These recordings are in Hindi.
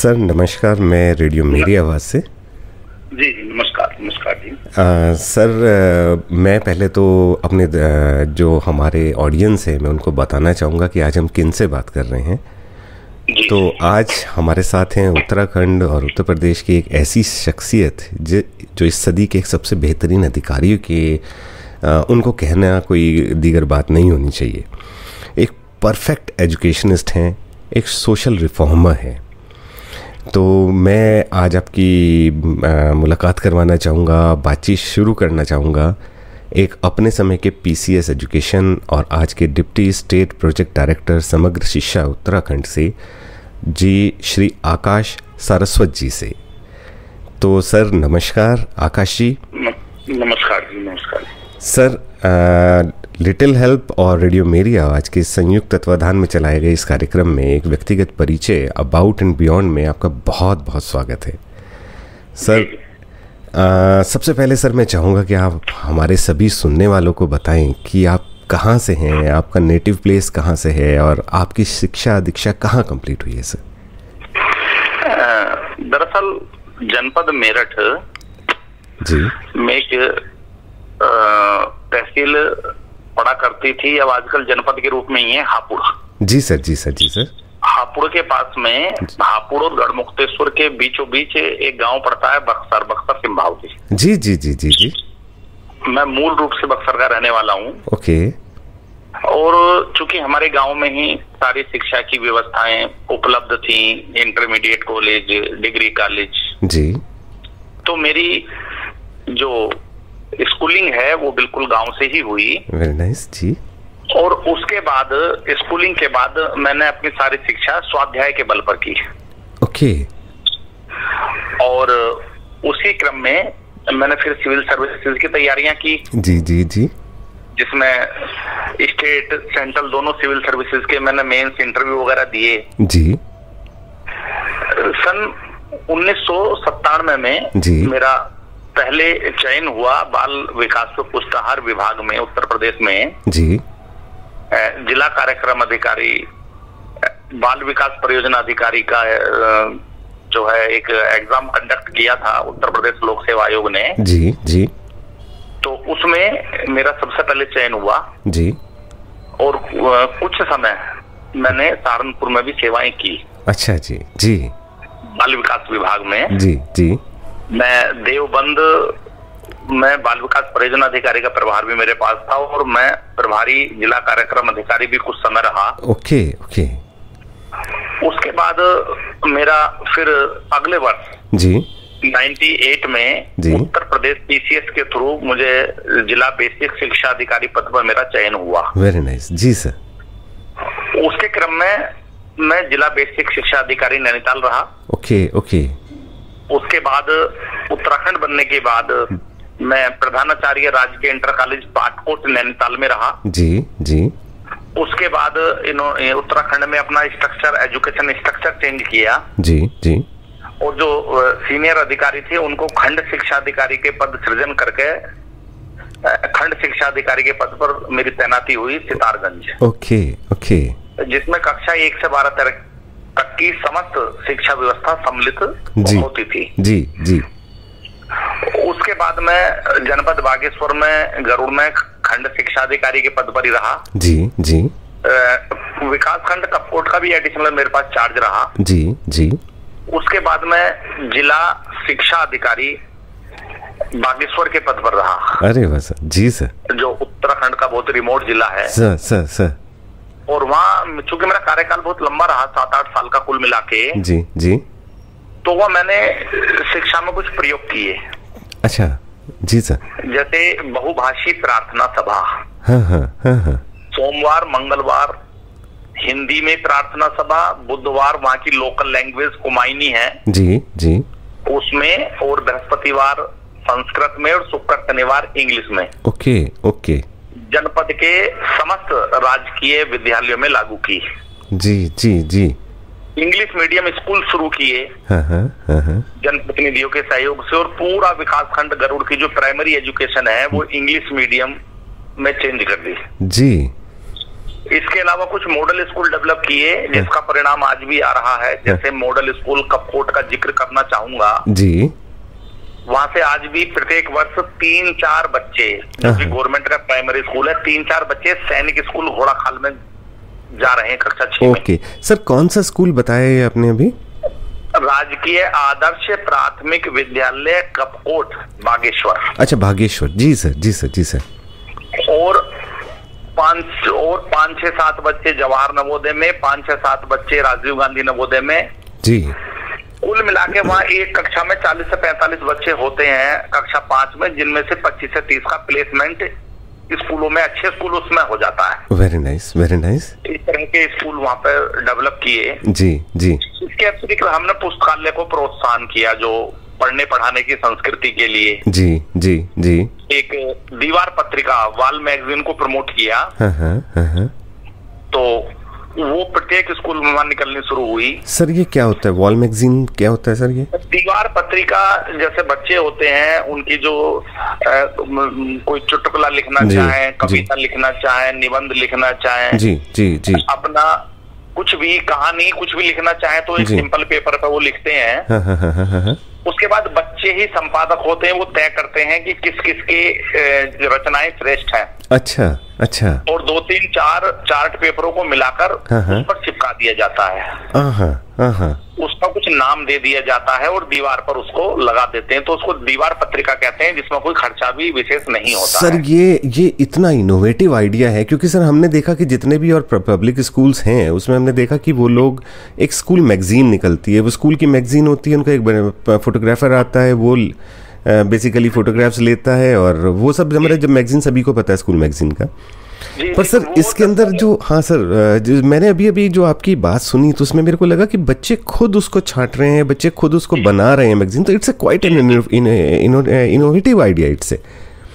सर नमस्कार, मैं रेडियो मेरी आवाज़ से। जी नमस्कार। नमस्कार जी। सर मैं पहले तो अपने जो हमारे ऑडियंस है मैं उनको बताना चाहूँगा कि आज हम किन से बात कर रहे हैं। तो आज हमारे साथ हैं उत्तराखंड और उत्तर प्रदेश की एक ऐसी शख्सियत जो इस सदी के एक सबसे बेहतरीन अधिकारियों के उनको कहना कोई दीगर बात नहीं होनी चाहिए। एक परफेक्ट एजुकेशनिस्ट हैं, एक सोशल रिफॉर्मर हैं। तो मैं आज आपकी मुलाकात करवाना चाहूँगा, बातचीत शुरू करना चाहूँगा एक अपने समय के पीसीएस एजुकेशन और आज के डिप्टी स्टेट प्रोजेक्ट डायरेक्टर समग्र शिक्षा उत्तराखंड से जी श्री आकाश सारस्वत जी से। तो सर नमस्कार आकाश जी। नमस्कार जी। नमस्कार सर। लिटिल हेल्प और रेडियो मेरी आवाज़ के संयुक्त तत्वाधान में चलाए गए इस कार्यक्रम में एक व्यक्तिगत परिचय अबाउट एंड बियॉन्ड में आपका बहुत बहुत स्वागत है सर। सबसे पहले सर मैं चाहूँगा कि आप हमारे सभी सुनने वालों को बताएं कि आप कहाँ से हैं, आपका नेटिव प्लेस कहाँ से है और आपकी शिक्षा दीक्षा कहाँ कंप्लीट हुई है सर? दरअसल जनपद मेरठ जी में तहसील पड़ा करती थी, अब आजकल जनपद के रूप में ही है हापुड़। जी सर, जी सर, जी सर। हापुड़ के पास में हापुड़ और गढ़मुक्तेश्वर के बीचों बीच एक गांव पड़ता है बक्सर सिंभावती। जी जी जी जी जी। मैं मूल रूप से बक्सर का रहने वाला हूँ। ओके। और चूंकि हमारे गांव में ही सारी शिक्षा की व्यवस्थाएं उपलब्ध थी, इंटरमीडिएट कॉलेज, डिग्री कॉलेज जी, तो मेरी जो स्कूलिंग है वो बिल्कुल गांव से ही हुई। वेरी नाइस जी। और उसके बाद स्कूलिंग के बाद मैंने अपनी सारी शिक्षा स्वाध्याय के बल पर की। ओके। और उसी क्रम में मैंने फिर सिविल सर्विसेज की तैयारियां की। जी जी जी। जिसमें स्टेट सेंट्रल दोनों सिविल सर्विसेज के मैंने मेंस इंटरव्यू वगैरह दिए। जी। सन 1997 में जी मेरा पहले चयन हुआ बाल विकास व पुष्टाहार विभाग में उत्तर प्रदेश में। जी। जिला कार्यक्रम अधिकारी, बाल विकास परियोजना अधिकारी का जो है एक एग्जाम कंडक्ट किया था उत्तर प्रदेश लोक सेवा आयोग ने। जी जी। तो उसमें मेरा सबसे पहले चयन हुआ। जी। और कुछ समय मैंने सहारनपुर में भी सेवाएं की। अच्छा जी। जी। बाल विकास विभाग में। जी जी। मैं देवबंद में बाल विकास परियोजना अधिकारी का प्रभार भी मेरे पास था और मैं प्रभारी जिला कार्यक्रम अधिकारी भी कुछ समय रहा। Okay okay. उसके बाद मेरा फिर अगले वर्ष जी 98 में जी उत्तर प्रदेश पीसीएस के थ्रू मुझे जिला बेसिक शिक्षा अधिकारी पद पर मेरा चयन हुआ। वेरी नाइस जी सर। उसके क्रम में मैं जिला बेसिक शिक्षा अधिकारी नैनीताल रहा। Okay okay. उसके बाद उत्तराखंड बनने के बाद मैं प्रधानाचार्य राजकीय इंटर कॉलेज पाटकोट नैनीताल में रहा। जी जी। उसके बाद उत्तराखंड में अपना स्ट्रक्चर, एजुकेशन स्ट्रक्चर चेंज किया। जी जी। और जो सीनियर अधिकारी थे उनको खंड शिक्षा अधिकारी के पद सृजन करके खंड शिक्षा अधिकारी के पद पर मेरी तैनाती हुई सितारगंज। Okay okay. जिसमें कक्षा 1 से 12 तक की समस्त शिक्षा व्यवस्था सम्मिलित होती थी। जी जी। उसके बाद मैं जनपद बागेश्वर में गरुड़ में खंड शिक्षा अधिकारी के पद पर ही रहा। जी जी। विकास खंड कपकोट का भी एडिशनल मेरे पास चार्ज रहा। जी जी। उसके बाद मैं जिला शिक्षा अधिकारी बागेश्वर के पद पर रहा। अरे वाह सर। जी सर। जो उत्तराखंड का बहुत रिमोट जिला है सर सर सर। और वहाँ चूंकि मेरा कार्यकाल बहुत लंबा रहा, 7-8 साल का कुल मिला के। जी जी। तो वह मैंने शिक्षा में कुछ प्रयोग किए। अच्छा जी सर। जैसे बहुभाषी प्रार्थना सभा। हाँ हाँ हाँ हाँ। सोमवार मंगलवार हिंदी में प्रार्थना सभा, बुधवार वहाँ की लोकल लैंग्वेज कुमायूनी है। जी जी। उसमें, और बृहस्पतिवार संस्कृत में और शुक्र शनिवार इंग्लिश में। Okay okay. जनपद के समस्त राजकीय विद्यालयों में लागू की। जी जी जी। इंग्लिश मीडियम स्कूल शुरू किए जनप्रतिनिधियों के सहयोग से, और पूरा विकास खंड गरुड़ की जो प्राइमरी एजुकेशन है वो इंग्लिश मीडियम में चेंज कर दी। जी। इसके अलावा कुछ मॉडल स्कूल डेवलप किए जिसका परिणाम आज भी आ रहा है। जैसे मॉडल स्कूल कपकोट का जिक्र करना चाहूंगा जी। वहां से आज भी प्रत्येक वर्ष 3-4 बच्चे, जो कि गवर्नमेंट का प्राइमरी स्कूल है, 3-4 बच्चे सैनिक स्कूल घोड़ाखाल में जा रहे हैं कक्षा 6 में। ओके सर, कौन सा स्कूल बताया आपने अभी? राजकीय आदर्श प्राथमिक विद्यालय कपकोट, बागेश्वर। अच्छा, बागेश्वर। जी सर, जी सर, जी सर। और 5-6-7 बच्चे जवाहर नवोदय में, 5-6-7 बच्चे राजीव गांधी नवोदय में। जी। कुल मिला के वहाँ एक कक्षा में 40 से 45 बच्चे होते हैं कक्षा 5 में, जिनमें से 25 से 30 का प्लेसमेंट स्कूलों में, अच्छे स्कूल उसमें हो जाता है। Very nice, very nice. इस तरह के स्कूल वहाँ पर डेवलप किए। जी जी। इसके अतिरिक्त हमने पुस्तकालय को प्रोत्साहन किया, जो पढ़ने पढ़ाने की संस्कृति के लिए। जी जी जी। एक दीवार पत्रिका, वॉल मैगजीन को प्रमोट किया। तो वो प्रत्येक स्कूल में वहां निकलनी शुरू हुई। सर ये क्या होता है, वॉल मैगजीन क्या होता है सर? ये दीवार पत्रिका, जैसे बच्चे होते हैं उनकी जो कोई चुटकुला लिखना चाहे, कविता लिखना चाहे, निबंध लिखना चाहे, जी जी जी, अपना कुछ भी कहानी कुछ भी लिखना चाहे तो एक सिंपल पेपर पर वो लिखते हैं। उसके बाद बच्चे ही संपादक होते हैं, वो तय करते हैं कि किस किस के रचनाएं श्रेष्ठ हैं। अच्छा अच्छा। और 2-3-4 चार्ट पेपरों को मिलाकर उस पर चिपका दिया जाता है। उसका कुछ नाम दे दिया जाता है और दीवार पर उसको लगा देते हैं, तो उसको दीवार पत्रिका कहते हैं, जिसमें कोई खर्चा भी विशेष नहीं होता सर। ये इतना इनोवेटिव आइडिया है, क्योंकि सर हमने देखा कि जितने भी और पब्लिक स्कूल्स हैं उसमें हमने देखा कि वो लोग, एक स्कूल मैगजीन निकलती है, वो स्कूल की मैगजीन होती है, उनका एक फोटोग्राफर आता है, वो बेसिकली फोटोग्राफ्स लेता है, और वो सब हमारे जब मैगजीन सभी को पता है स्कूल मैगजीन का। पर सर इसके अंदर जो, हाँ सर, मैंने अभी जो आपकी बात सुनी तो उसमें मेरे को लगा कि बच्चे खुद उसको छांट रहे हैं, बच्चे खुद उसको बना रहे हैं मैगजीन, तो it's a quite an innovative idea it's a.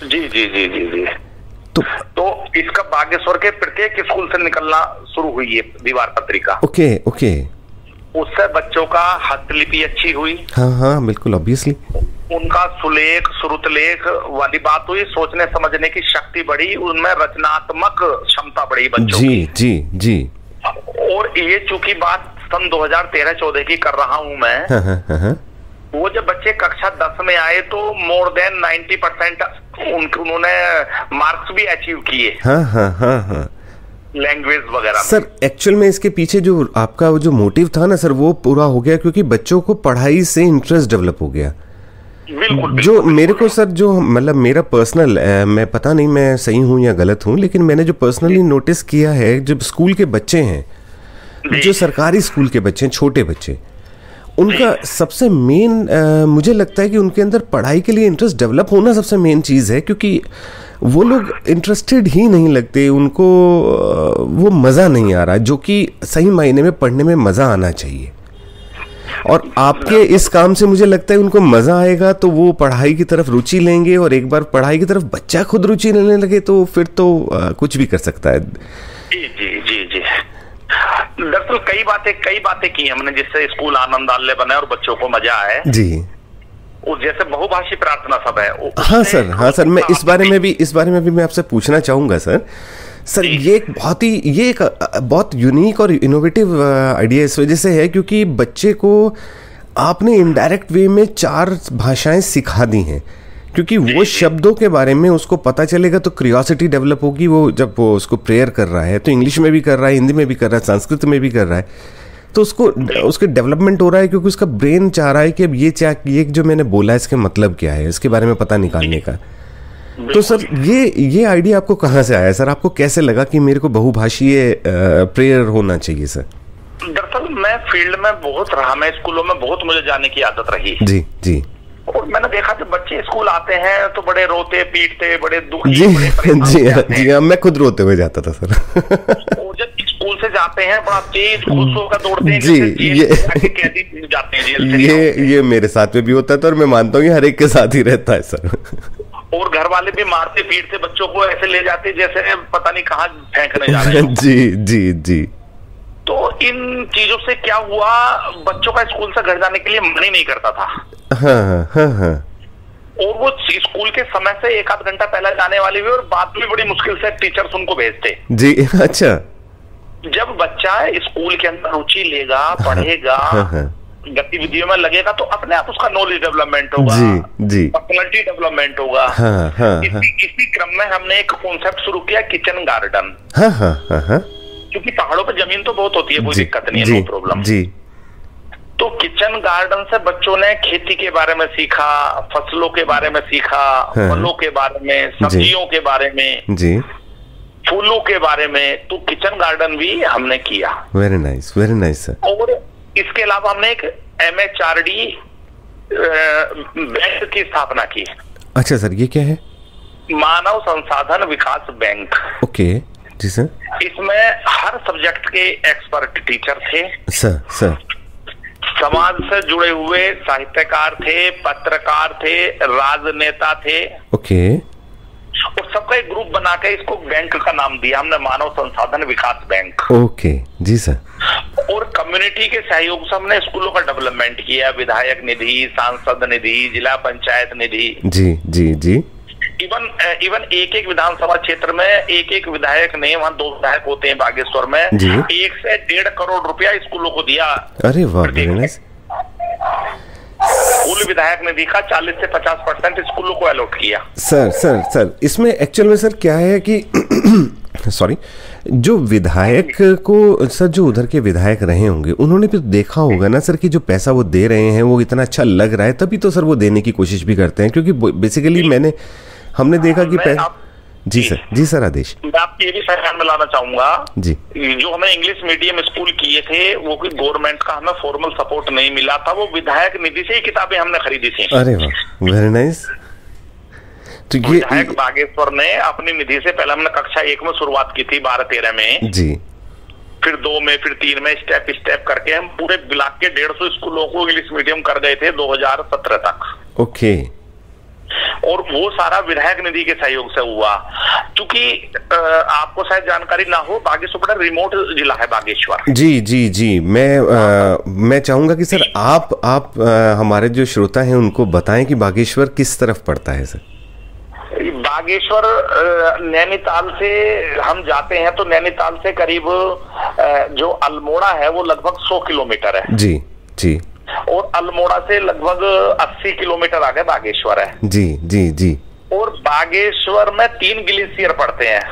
जी जी जी जी जी। तो इसका बागेश्वर के प्रत्येक स्कूल से निकलना शुरू हुई है दीवार पत्रिका। Okay okay. उससे बच्चों का हस्तलिपि अच्छी हुई। हाँ हाँ बिल्कुल, ऑब्वियसली। उनका सुलेख श्रुतलेख वाली बात हुई, सोचने समझने की शक्ति बढ़ी, उनमें रचनात्मक क्षमता बढ़ी बच्चों की। जी जी। और ये चूंकि बात सन 2013-14 की कर रहा हूं मैं, वो जब बच्चे कक्षा 10 में आए तो मोर देन 90% उन्होंने मार्क्स भी अचीव किए। लैंग्वेज वगैरह। सर एक्चुअल में इसके पीछे जो आपका जो मोटिव था ना सर, वो पूरा हो गया, क्योंकि बच्चों को पढ़ाई से इंटरेस्ट डेवलप हो गया। बिल्कुल, जो मेरे को सर, जो मतलब मेरा पर्सनल, मैं पता नहीं मैं सही हूँ या गलत हूँ, लेकिन मैंने जो पर्सनली नोटिस किया है, जब स्कूल के बच्चे हैं, जो सरकारी स्कूल के बच्चे हैं, छोटे बच्चे, उनका सबसे मेन मुझे लगता है कि उनके अंदर पढ़ाई के लिए इंटरेस्ट डेवलप होना सबसे मेन चीज़ है, क्योंकि वो लोग इंटरेस्टेड ही नहीं लगते, उनको वो मज़ा नहीं आ रहा, जो कि सही मायने में पढ़ने में मज़ा आना चाहिए। और आपके इस काम से मुझे लगता है उनको मजा आएगा, तो वो पढ़ाई की तरफ रुचि लेंगे, और एक बार पढ़ाई की तरफ बच्चा खुद रुचि लेने लगे तो फिर तो कुछ भी कर सकता है। जी जी जी जी। दरअसल कई बातें की हमने जिससे स्कूल आनंदालय बने और बच्चों को मजा आए। जी। उस जैसे बहुभाषी प्रार्थना सभा है। हाँ सर, मैं इस बारे में भी मैं आपसे पूछना चाहूंगा सर, ये एक बहुत यूनिक और इनोवेटिव आइडिया इस वजह से है क्योंकि बच्चे को आपने इनडायरेक्ट वे में 4 भाषाएं सिखा दी हैं, क्योंकि वो शब्दों के बारे में उसको पता चलेगा तो क्यूरियोसिटी डेवलप होगी। वो जब वो उसको प्रेयर कर रहा है तो इंग्लिश में भी कर रहा है, हिंदी में भी कर रहा है, संस्कृत में भी कर रहा है, तो उसके डेवलपमेंट हो रहा है, क्योंकि उसका ब्रेन चाह रहा है कि अब ये जो मैंने बोला है इसके मतलब क्या है, इसके बारे में पता निकालने का। तो सर ये आइडिया आपको कहाँ से आया सर? आपको कैसे लगा कि मेरे को बहुभाषीय प्रेयर होना चाहिए सर? दरअसल मैं फील्ड में बहुत रहा, मैं स्कूलों में बहुत मुझे जाने की आदत रही। जी जी। और मैंने देखा कि बच्चे स्कूल आते हैं तो बड़े रोते पीटते, बड़े दुखी, जी हाँ, मैं खुद रोते हुए जाता था सर। और जब स्कूल से जाते हैं बड़ा तेज खुश होकर दौड़ते हैं। जी, जाते हैं जेल। ये मेरे साथ में भी होता था और मैं मानता हूँ ये हर एक के साथ ही रहता है सर। और घर वाले भी मारते पीटते बच्चों को ऐसे ले जाते जैसे पता नहीं कहाँ फेंकने जा रहे हैं। जी जी जी। तो इन चीजों से क्या हुआ, बच्चों का स्कूल से घर जाने के लिए मन ही नहीं करता था। हाँ। और वो स्कूल के समय से 1 आध घंटा पहले जाने वाली भी, और बात भी बड़ी मुश्किल से टीचर्स उनको भेजते। जी अच्छा। बच्चा स्कूल के अंदर रुचि लेगा, पढ़ेगा, गतिविधियों में लगेगा, तो अपने आप उसका नॉलेज डेवलपमेंट होगा, पर्सनैलिटी डेवलपमेंट होगा। इसी क्रम में हमने एक कॉन्सेप्ट शुरू किया, किचन गार्डन। क्योंकि पहाड़ों पर जमीन तो बहुत होती है, कोई दिक्कत नहीं है, नो प्रॉब्लम। तो किचन गार्डन से बच्चों ने खेती के बारे में सीखा, फसलों के बारे में सीखा, फलों के बारे में, सब्जियों के बारे में, फूलों के बारे में। तो किचन गार्डन भी हमने किया। Very nice, very nice sir. और इसके अलावा हमने एक MHRD बैंक की स्थापना की। अच्छा सर, ये क्या है? मानव संसाधन विकास बैंक। ओके जी सर। इसमें हर सब्जेक्ट के एक्सपर्ट टीचर थे सर। समाज से जुड़े हुए साहित्यकार थे, पत्रकार थे, राजनेता थे। ओके। और सबका एक ग्रुप बना के इसको बैंक का नाम दिया हमने, मानव संसाधन विकास बैंक। ओके जी सर। और कम्युनिटी के सहयोग से हमने स्कूलों का डेवलपमेंट किया, विधायक निधि, सांसद निधि, जिला पंचायत निधि। जी। इवन एक विधानसभा क्षेत्र में एक विधायक ने, वहाँ 2 विधायक होते हैं बागेश्वर में, 1 से 1.5 करोड़ रुपया स्कूलों को दिया। अरे वाह, वेरी नाइस। कुल विधायक निधि का 40 से 50% स्कूलों को अलॉट किया। सर इसमें एक्चुअल में सर क्या है कि सॉरी, जो विधायक को सर, जो उधर के विधायक रहे होंगे, उन्होंने भी देखा होगा ना सर कि जो पैसा वो दे रहे हैं वो इतना अच्छा लग रहा है, तभी तो सर वो देने की कोशिश भी करते हैं। क्योंकि बेसिकली हमने देखा कि जी सर आदेश। मैं आपकी ये भी ध्यान में लाना चाहूंगा जी, जो हमें इंग्लिश मीडियम स्कूल किए थे, वो कोई गवर्नमेंट का हमें फॉर्मल सपोर्ट नहीं मिला था, वो विधायक निधि से ही किताबें हमने खरीदी थी। अरे वाह, वेरी नाइस। तो ये विधायक बागेश्वर ने अपनी निधि से, पहले हमने कक्षा 1 में शुरुआत की थी 12-13 में जी, फिर 2 में, फिर 3 में, स्टेप करके हम पूरे ब्लॉक के 150 स्कूलों को इंग्लिश मीडियम कर गए थे 2017 तक। ओके। और वो सारा विधायक निधि के सहयोग से हुआ। क्योंकि आपको शायद जानकारी ना हो, बागेश्वर बड़ा रिमोट जिला है बागेश्वर। जी। मैं चाहूंगा कि सर आप हमारे जो श्रोता हैं उनको बताएं कि बागेश्वर किस तरफ पड़ता है सर। बागेश्वर नैनीताल से हम जाते हैं तो नैनीताल से करीब जो अल्मोड़ा है वो लगभग 100 किलोमीटर है। जी। और अल्मोड़ा से लगभग 80 किलोमीटर आगे बागेश्वर है। जी। और बागेश्वर में 3 ग्लेशियर पड़ते हैं।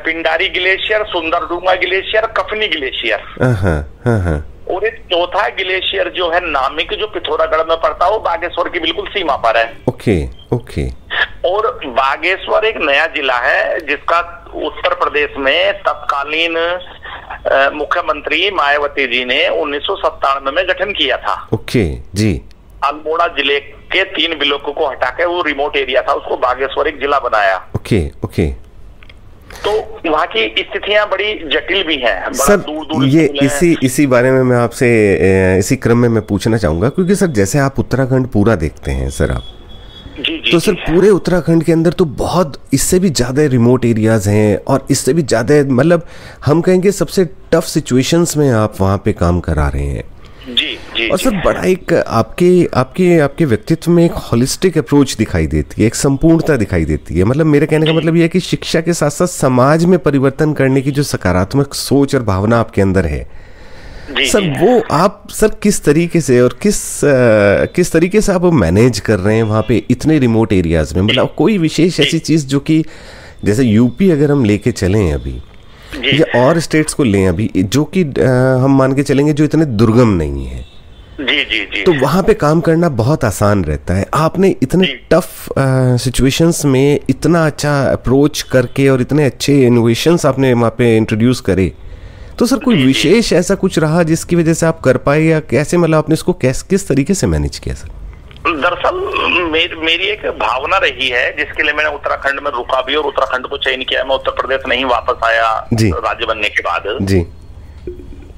Pindari glacier, Sunderdhunga glacier, Kafni glacier. और एक चौथा ग्लेशियर जो है नामिक, जो पिथौरागढ़ में पड़ता है, वो बागेश्वर की बिल्कुल सीमा पर है। ओके। और बागेश्वर एक नया जिला है जिसका उत्तर प्रदेश में तत्कालीन मुख्यमंत्री मायावती जी ने 1997 में गठन किया था। ओके जी। अल्मोड़ा जिले के 3 ब्लॉकों को हटा के, वो रिमोट एरिया था, उसको बागेश्वर एक जिला बनाया। ओके। तो वहाँ की स्थितियां बड़ी जटिल भी हैं सर। दूर ये इसी बारे में मैं आपसे इसी क्रम में मैं पूछना चाहूंगा, क्योंकि सर जैसे आप उत्तराखंड पूरा देखते हैं सर आप, तो सर पूरे उत्तराखंड के अंदर तो बहुत इससे भी ज्यादा रिमोट एरियाज हैं, और इससे भी ज्यादा, मतलब हम कहेंगे सबसे टफ सिचुएशंस में आप वहाँ पे काम करा रहे हैं। जी। और सर बड़ा एक आपके व्यक्तित्व में एक होलिस्टिक अप्रोच दिखाई देती है, एक संपूर्णता दिखाई देती है। मतलब मेरे कहने का मतलब यह है कि शिक्षा के साथ साथ समाज में परिवर्तन करने की जो सकारात्मक सोच और भावना आपके अंदर है सर, वो आप सर किस तरीके से और किस तरीके से आप मैनेज कर रहे हैं वहाँ पे इतने रिमोट एरियाज में? मतलब कोई विशेष ऐसी चीज जो कि जैसे यूपी अगर हम लेके चलें अभी, या और स्टेट्स को लें अभी, जो कि हम मान के चलेंगे जो इतने दुर्गम नहीं है, जी, तो वहाँ पे काम करना बहुत आसान रहता है। आपने इतने टफ सिचुएशंस में इतना अच्छा अप्रोच करके और इतने अच्छे इनोवेशंस आपने वहाँ पे इंट्रोड्यूस करे, तो सर कोई विशेष ऐसा कुछ रहा जिसकी वजह से आप कर पाए, या कैसे, मतलब आपने इसको किस तरीके से मैनेज किया सर? दरअसल मेरी एक भावना रही है जिसके लिए मैंने उत्तराखंड में रुका भी और उत्तराखंड को चयन किया। मैं उत्तर प्रदेश नहीं वापस आया राज्य बनने के बाद। जी।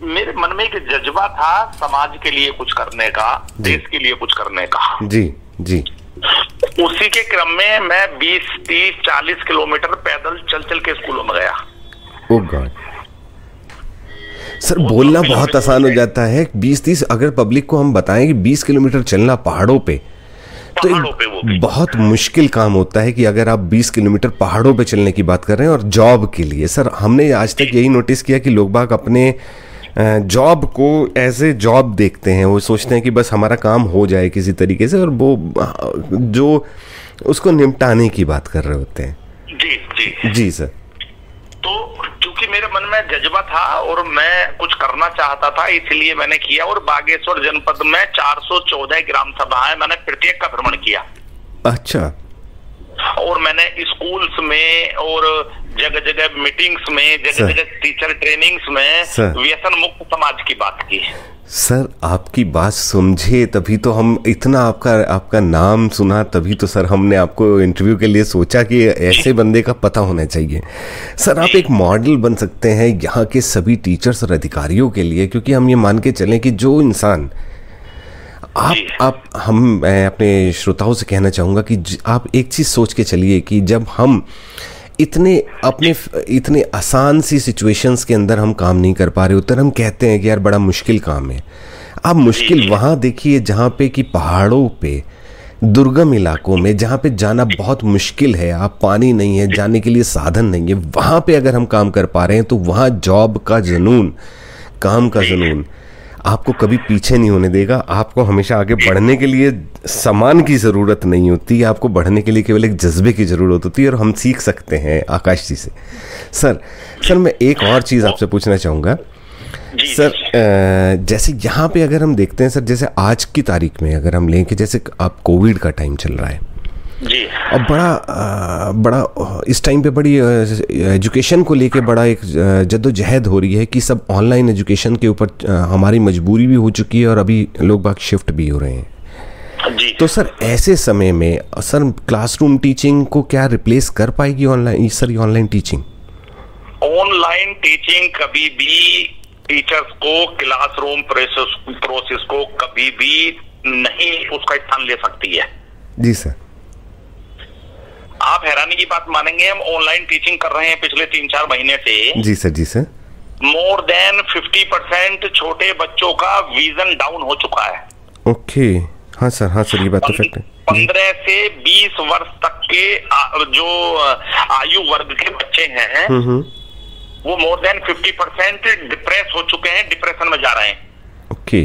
मेरे मन में एक जज्बा था समाज के लिए कुछ करने का, देश के लिए कुछ करने का। जी। उसी के क्रम में मैं 20, 30, 40 किलोमीटर पैदल चल के स्कूलों में गया। ओह गॉड सर, बोलना बहुत आसान हो जाता है 20-30, अगर पब्लिक को हम बताएं कि 20 किलोमीटर चलना पहाड़ों पे, पहाड़ों पे वो भी। बहुत मुश्किल काम होता है कि अगर आप 20 किलोमीटर पहाड़ों पे चलने की बात कर रहे हैं और जॉब के लिए। सर हमने आज तक यही नोटिस किया कि लोग बाग अपने जॉब को एज ए जॉब देखते हैं, वो सोचते हैं कि बस हमारा काम हो जाए किसी तरीके से, और वो जो उसको निपटाने की बात कर रहे होते हैं। जी जी जी सर। तो क्योंकि मेरे मन में जज्बा था और मैं कुछ करना चाहता था, इसलिए मैंने किया। और बागेश्वर जनपद में 414 ग्राम सभाएं मैंने प्रत्येक का भ्रमण किया। अच्छा। और मैंने स्कूल्स में और जगह जगह मीटिंग्स में, जगह जगह टीचर ट्रेनिंग्स में व्यसन मुक्त समाज की बात की। सर आपकी बात समझे तभी तो हम इतना आपका नाम सुना, तभी तो सर हमने आपको इंटरव्यू के लिए सोचा कि ऐसे बंदे का पता होना चाहिए। सर आप एक मॉडल बन सकते हैं यहाँ के सभी टीचर्स और अधिकारियों के लिए, क्योंकि हम ये मान के चलें कि जो इंसान मैं अपने श्रोताओं से कहना चाहूँगा कि आप एक चीज़ सोच के चलिए कि जब हम इतने आसान सी सिचुएशंस के अंदर हम काम नहीं कर पा रहे होते, हम कहते हैं कि यार बड़ा मुश्किल काम है। आप मुश्किल वहाँ देखिए जहाँ पे कि पहाड़ों पे, दुर्गम इलाकों में, जहाँ पे जाना बहुत मुश्किल है, आप पानी नहीं है, जाने के लिए साधन नहीं है, वहाँ पे अगर हम काम कर पा रहे हैं तो वहाँ जॉब का जुनून, काम का जुनून आपको कभी पीछे नहीं होने देगा। आपको हमेशा आगे बढ़ने के लिए सामान की ज़रूरत नहीं होती, आपको बढ़ने के लिए केवल एक जज्बे की ज़रूरत होती है, और हम सीख सकते हैं आकाश जी से। सर मैं एक और चीज़ आपसे पूछना चाहूँगा सर। जैसे यहाँ पे अगर हम देखते हैं सर, जैसे आज की तारीख में अगर हम लें कि जैसे अब कोविड का टाइम चल रहा है जी, और बड़ा इस टाइम पे बड़ी एजुकेशन को लेके बड़ा एक जद्दोजहद हो रही है कि सब ऑनलाइन एजुकेशन के ऊपर हमारी मजबूरी भी हो चुकी है और अभी लोग बाग शिफ्ट भी हो रहे हैं जी। तो सर ऐसे समय में सर क्लासरूम टीचिंग को क्या रिप्लेस कर पाएगी ऑनलाइन टीचिंग? ऑनलाइन टीचिंग कभी भी टीचर्स को क्लासरूम प्रोसेस को कभी भी नहीं उसका स्थान ले सकती है। जी सर। आप हैरानी की बात मानेंगे, हम ऑनलाइन टीचिंग कर रहे हैं पिछले 3-4 महीने से। जी सर। जी सर। मोर देन 50% छोटे बच्चों का विजन डाउन हो चुका है। ओके। हाँ सर ये बात तो फैक्ट है। 15 से 20 वर्ष तक के जो आयु वर्ग के बच्चे हैं वो मोर देन 50% डिप्रेस हो चुके हैं, डिप्रेशन में जा रहे हैं। ओके।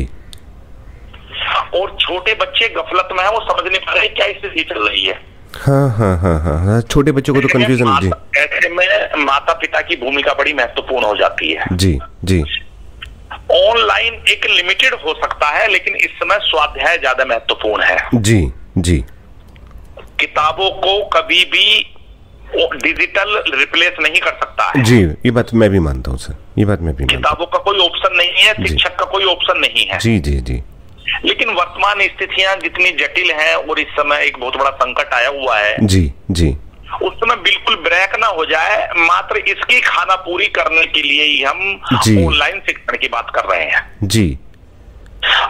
और छोटे बच्चे गफलत में है, वो समझ नहीं पा रहे क्या स्थिति चल रही है। हाँ, छोटे बच्चों को तो कंफ्यूजन। जी। ऐसे में माता पिता की भूमिका बड़ी महत्वपूर्ण हो जाती है। जी। ऑनलाइन एक लिमिटेड हो सकता है, लेकिन इस समय स्वाध्याय ज्यादा महत्वपूर्ण है। जी। किताबों को कभी भी डिजिटल रिप्लेस नहीं कर सकता है। जी, ये बात मैं भी मानता हूँ सर, ये बात मैं भी मानता हूँ। किताबों का कोई ऑप्शन नहीं है, शिक्षक का कोई ऑप्शन नहीं है। जी। लेकिन वर्तमान स्थितियां जितनी जटिल हैं और इस समय एक बहुत बड़ा संकट आया हुआ है। जी। उस समय बिल्कुल ब्रेक ना हो जाए, मात्र इसकी खाना पूरी करने के लिए ही हम ऑनलाइन शिक्षण की बात कर रहे हैं। जी।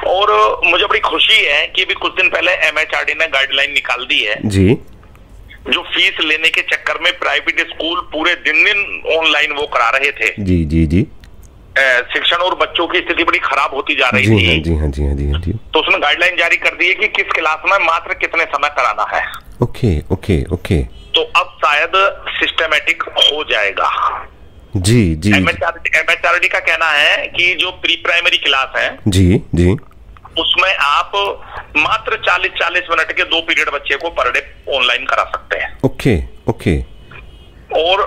और मुझे बड़ी खुशी है कि अभी कुछ दिन पहले MHRD ने गाइडलाइन निकाल दी है। जी। जो फीस लेने के चक्कर में प्राइवेट स्कूल पूरे दिन ऑनलाइन वो करा रहे थे। जी। शिक्षण और बच्चों की स्थिति बड़ी खराब होती जा रही थी। जी हाँ। तो उसने गाइडलाइन जारी कर दी है कि किस क्लास में मात्र कितने समय कराना है। ओके। तो अब शायद सिस्टमेटिक हो जाएगा। जी। MHRD का कहना है कि जो प्री प्राइमरी क्लास है जी उसमें आप मात्र 40 मिनट के 2 पीरियड बच्चे को पर डे ऑनलाइन करा सकते हैं। ओके। और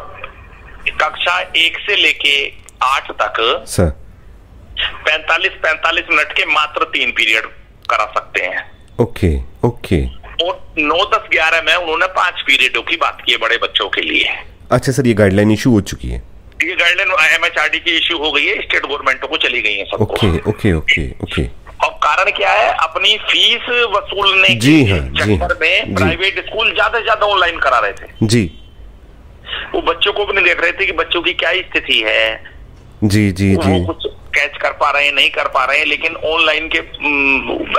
कक्षा 1 से लेके 8 तक सर 45 मिनट के मात्र 3 पीरियड करा सकते हैं। ओके। और 9, 10, 11 में उन्होंने 5 पीरियडों की बात की है बड़े बच्चों के लिए। अच्छा सर, ये गाइडलाइन इशू हो चुकी है? ये गाइडलाइन MHRD की इशू हो गई है, स्टेट गवर्नमेंटों को चली गई है सबको। ओके। और कारण क्या है? अपनी फीस वसूलने के चक्कर में प्राइवेट स्कूल ज्यादा से ज्यादा ऑनलाइन करा रहे थे। जी। वो बच्चों को भी नहीं देख रहे थे कि बच्चों की क्या स्थिति है। जी। वो कुछ कैच कर पा रहे हैं, नहीं कर पा रहे हैं। लेकिन ऑनलाइन के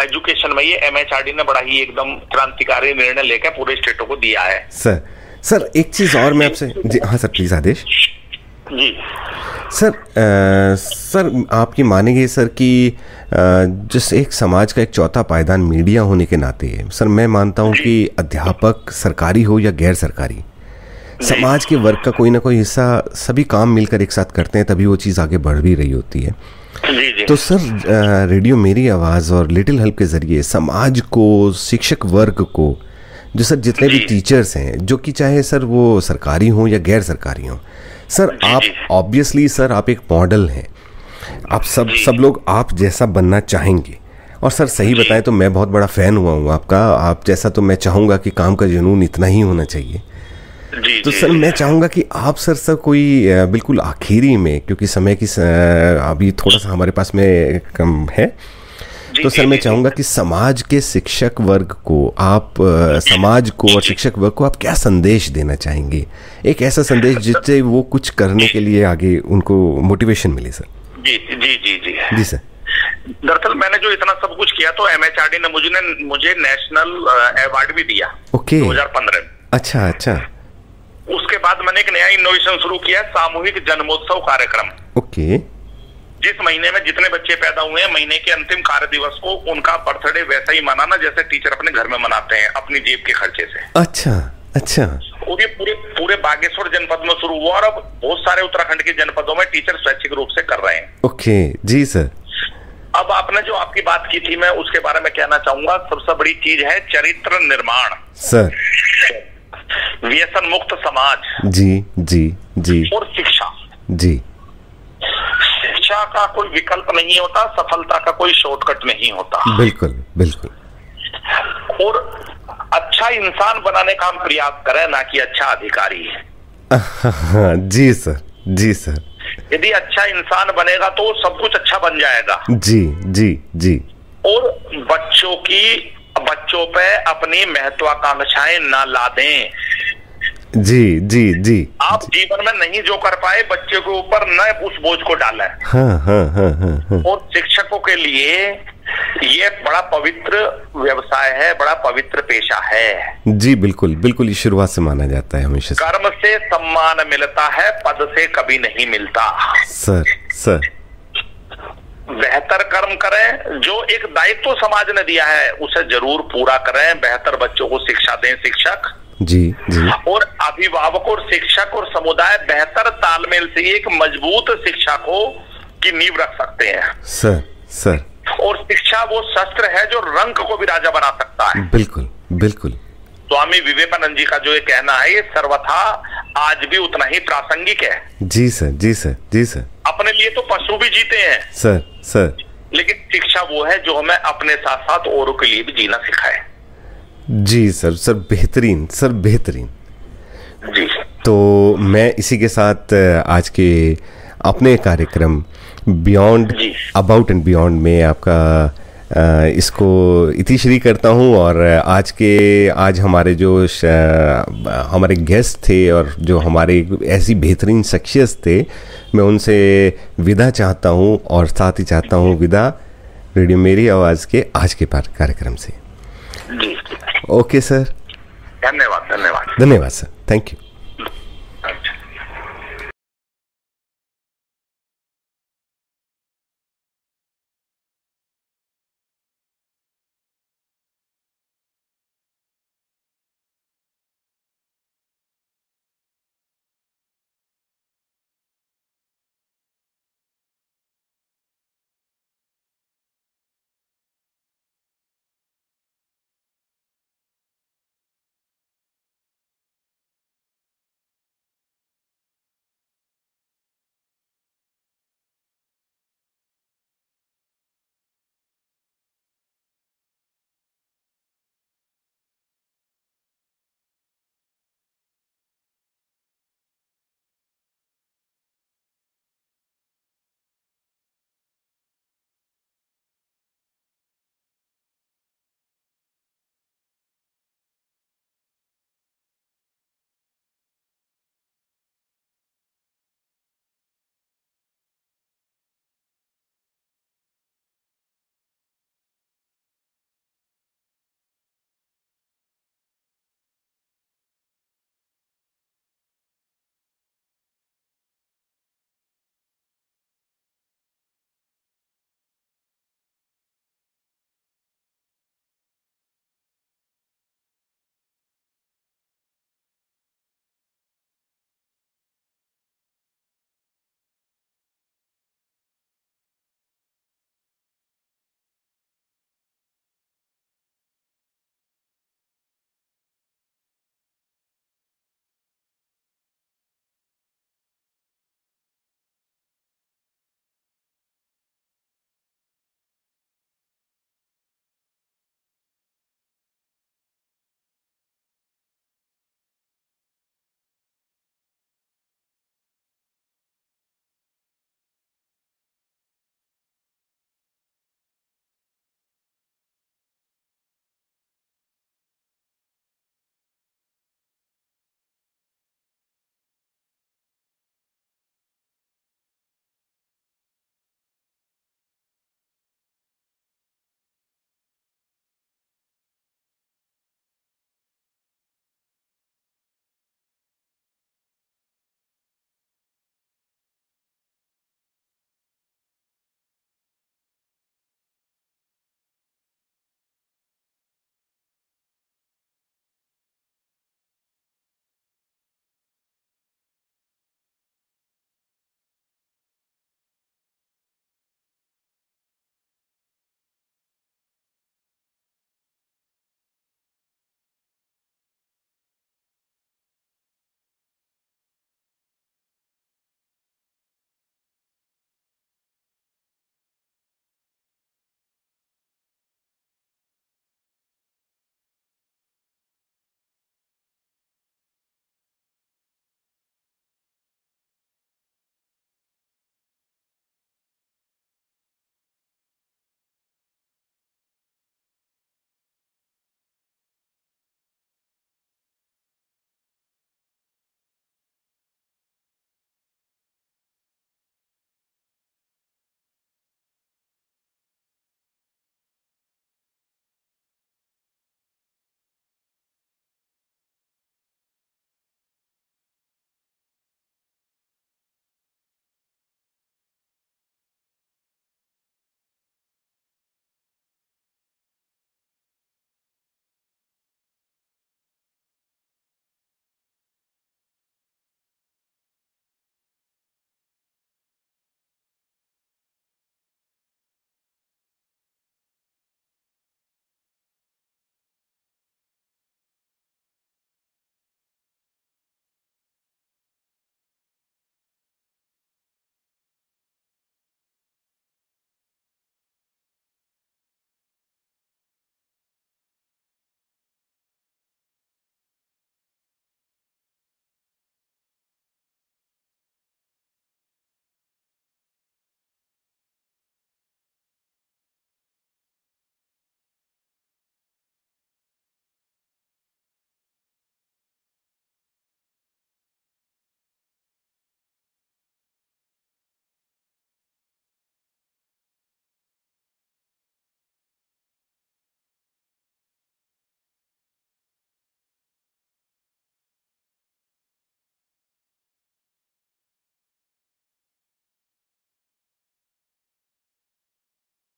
एजुकेशन में ये MHRD ने बड़ा ही एकदम क्रांतिकारी निर्णय लेकर पूरे स्टेटों को दिया है। सर एक चीज और मैं आपसे। जी हाँ सर, प्लीज आदेश। जी। सर आपकी मानेंगे सर कि जिस एक समाज का एक चौथा पायदान मीडिया होने के नाते है सर, मैं मानता हूँ कि अध्यापक सरकारी हो या गैर सरकारी, समाज के वर्ग का कोई ना कोई हिस्सा सभी काम मिलकर एक साथ करते हैं, तभी वो चीज़ आगे बढ़ भी रही होती है। तो सर रेडियो मेरी आवाज़ और लिटिल हेल्प के ज़रिए समाज को, शिक्षक वर्ग को, जो सर जितने भी टीचर्स हैं, जो कि चाहे सर वो सरकारी हों या गैर सरकारी हों, सर आप ऑब्वियसली सर आप एक मॉडल हैं, आप सब लोग आप जैसा बनना चाहेंगे। और सर सही बताएं तो मैं बहुत बड़ा फ़ैन हुआ हूँ आपका, आप जैसा तो मैं चाहूँगा कि काम का जुनून इतना ही होना चाहिए। तो सर मैं चाहूँगा कि आप सर कोई बिल्कुल आखिरी में, क्योंकि समय की अभी थोड़ा सा हमारे पास में कम है, तो सर मैं चाहूँगा कि समाज के शिक्षक वर्ग को आप समाज को और शिक्षक वर्ग को आप क्या संदेश देना चाहेंगे, एक ऐसा संदेश जिससे वो कुछ करने के लिए आगे उनको मोटिवेशन मिले सर। जी सर। दरअसल मैंने जो इतना सब कुछ किया तो MHRD ने मुझे नेशनल अवार्ड भी दिया। ओके। 2015 में। अच्छा। उसके बाद मैंने एक नया इनोवेशन शुरू किया, सामूहिक जन्मोत्सव कार्यक्रम। ओके। जिस महीने में जितने बच्चे पैदा हुए हैं, महीने के अंतिम कार्य दिवस को उनका बर्थडे वैसा ही मनाना जैसे टीचर अपने घर में मनाते हैं, अपनी जेब के खर्चे से। अच्छा। और ये पूरे बागेश्वर जनपद में शुरू हुआ और अब बहुत सारे उत्तराखंड के जनपदों में टीचर स्वैच्छिक रूप से कर रहे हैं। ओके जी सर। अब आपने जो आपकी बात की थी, मैं उसके बारे में कहना चाहूंगा। सबसे बड़ी चीज है चरित्र निर्माण सर, व्यसन मुक्त समाज। जी और शिक्षा। जी। शिक्षा का कोई विकल्प नहीं होता, सफलता का कोई शॉर्टकट नहीं होता। बिल्कुल। और अच्छा इंसान बनाने का हम प्रयास करें, ना कि अच्छा अधिकारी। जी सर। यदि अच्छा इंसान बनेगा तो सब कुछ अच्छा बन जाएगा। जी। और बच्चों पे अपनी महत्वाकांक्षाएं ना लादें। जी। आप जीवन में नहीं जो कर पाए, बच्चे के ऊपर न उस बोझ को डालें। हाँ। और शिक्षकों के लिए ये बड़ा पवित्र व्यवसाय है, बड़ा पवित्र पेशा है। जी बिल्कुल, ये शुरुआत से माना जाता है हमेशा। कर्म से सम्मान मिलता है, पद से कभी नहीं मिलता। सर बेहतर कर्म करें, जो एक दायित्व समाज ने दिया है उसे जरूर पूरा करें। बेहतर बच्चों को शिक्षा दें शिक्षक। जी। और अभिभावक और शिक्षक और समुदाय बेहतर तालमेल से एक मजबूत शिक्षा की नींव रख सकते हैं। सर। और शिक्षा वो शस्त्र है जो रंक को भी राजा बना सकता है। बिल्कुल। स्वामी विवेकानंद जी का जो ये कहना है, ये सर्वथा आज भी उतना ही प्रासंगिक है। जी सर। अपने लिए तो पशु भी जीते हैं सर, लेकिन शिक्षा वो है जो हमें अपने साथ साथ औरों के लिए भी जीना सिखाए। जी सर बेहतरीन जी। तो मैं इसी के साथ आज के अपने कार्यक्रम बियॉन्ड अबाउट एंड बियॉन्ड में आपका इसको इतिश्री करता हूँ। और आज हमारे जो हमारे गेस्ट थे और जो हमारे ऐसी बेहतरीन शख्सियत थे, मैं उनसे विदा चाहता हूँ और साथ ही चाहता हूँ विदा रेडियो मेरी आवाज़ के आज के कार्यक्रम से। ओके सर, धन्यवाद सर, थैंक यू।